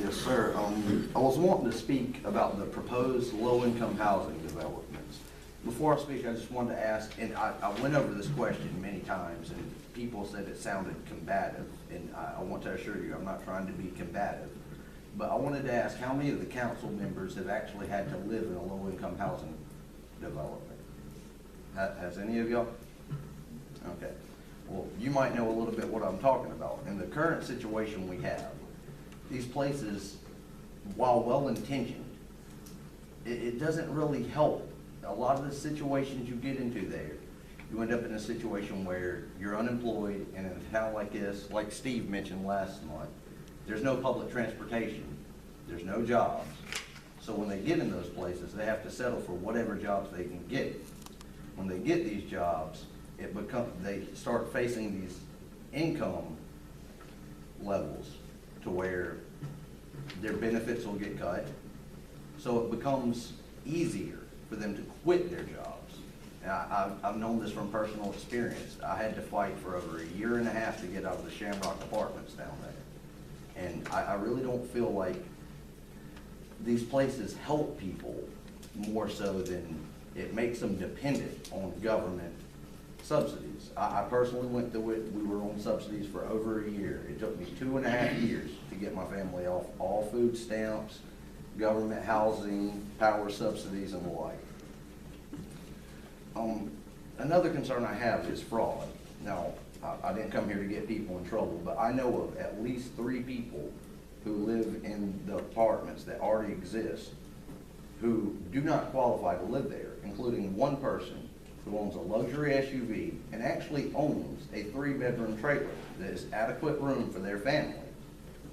Yes, sir. I was wanting to speak about the proposed low-income housing developments. Before I speak, I just wanted to ask, and I went over this question many times, and people said it sounded combative, and I want to assure you, I'm not trying to be combative. But I wanted to ask, how many of the council members have actually had to live in a low-income housing development? Has any of y'all? Okay. Well, you might know a little bit what I'm talking about. In the current situation we have, these places, while well-intentioned, it doesn't really help. A lot of the situations you get into there, you end up in a situation where you're unemployed, and in a town like this, like Steve mentioned last month, there's no public transportation, there's no jobs. So when they get in those places, they have to settle for whatever jobs they can get. When they get these jobs, they start facing these income levels to where their benefits will get cut. So it becomes easier for them to quit their jobs. Now, I've known this from personal experience. I had to fight for over a year and a half to get out of the Shamrock Apartments down there. And I really don't feel like these places help people more so than it makes them dependent on government subsidies. I personally went through it. We were on subsidies for over a year. It took me 2.5 years to get my family off all food stamps, government housing, power subsidies, and the like. Another concern I have is fraud. Now, I didn't come here to get people in trouble, but I know of at least 3 people who live in the apartments that already exist who do not qualify to live there, including one person who owns a luxury SUV and actually owns a 3-bedroom trailer that is adequate room for their family.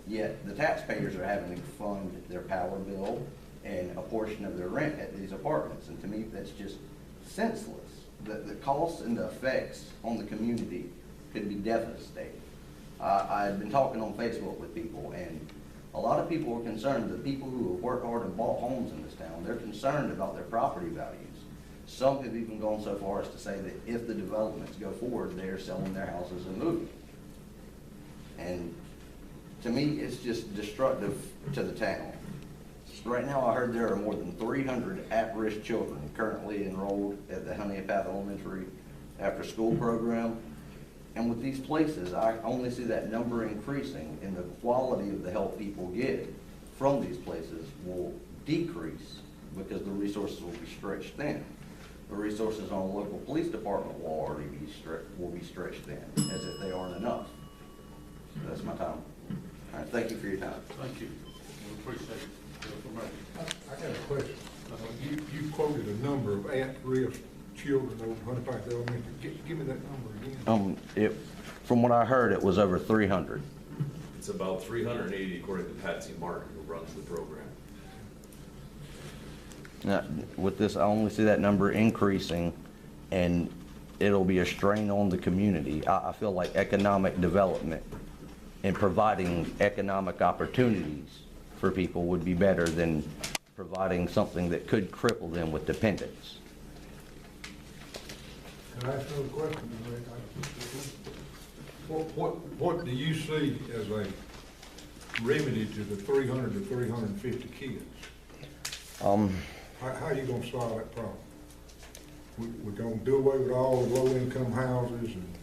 Yet the taxpayers are having to fund their power bill and a portion of their rent at these apartments. And to me, that's just senseless. The costs and the effects on the community could be devastating. I had been talking on Facebook with people, and a lot of people are concerned. The people who have worked hard and bought homes in this town, they're concerned about their property values. Some have even gone so far as to say that if the developments go forward, they're selling their houses and moving. And to me, it's just destructive to the town. Right now, I heard there are more than 300 at-risk children currently enrolled at the Honea Elementary after-school program. And with these places, I only see that number increasing, and the quality of the help people get from these places will decrease because the resources will be stretched thin. The resources on a local police department will already be stretched thin, as if they aren't enough. So that's my time. All right, thank you for your time. Thank you. We appreciate the information. I got a question. You quoted a number of at-risk children over Honea Elementary. Give me that number again. From what I heard, it was over 300. It's about 380 according to Patsy Martin, who runs the program. Now, with this, I only see that number increasing, and it'll be a strain on the community. I feel like economic development and providing economic opportunities for people would be better than providing something that could cripple them with dependence. Can I ask another question? What do you see as a remedy to the 300 to 350 kids? How are you going to solve that problem? We're going to do away with all the low-income houses and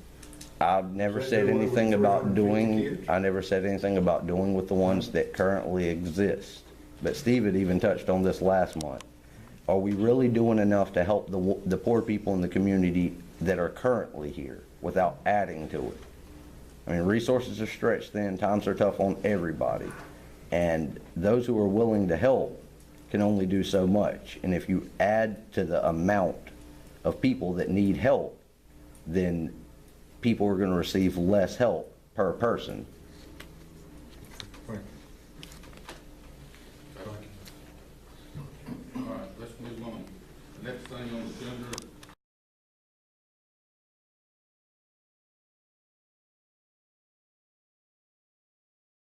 I've never said anything about doing, I never said anything about doing with the ones that currently exist. But Steve had even touched on this last month. Are we really doing enough to help the poor people in the community that are currently here without adding to it? I mean, resources are stretched thin, times are tough on everybody. And those who are willing to help can only do so much. And if you add to the amount of people that need help, then people are going to receive less help per person. Thank you. All right, let's move on. Next thing on the agenda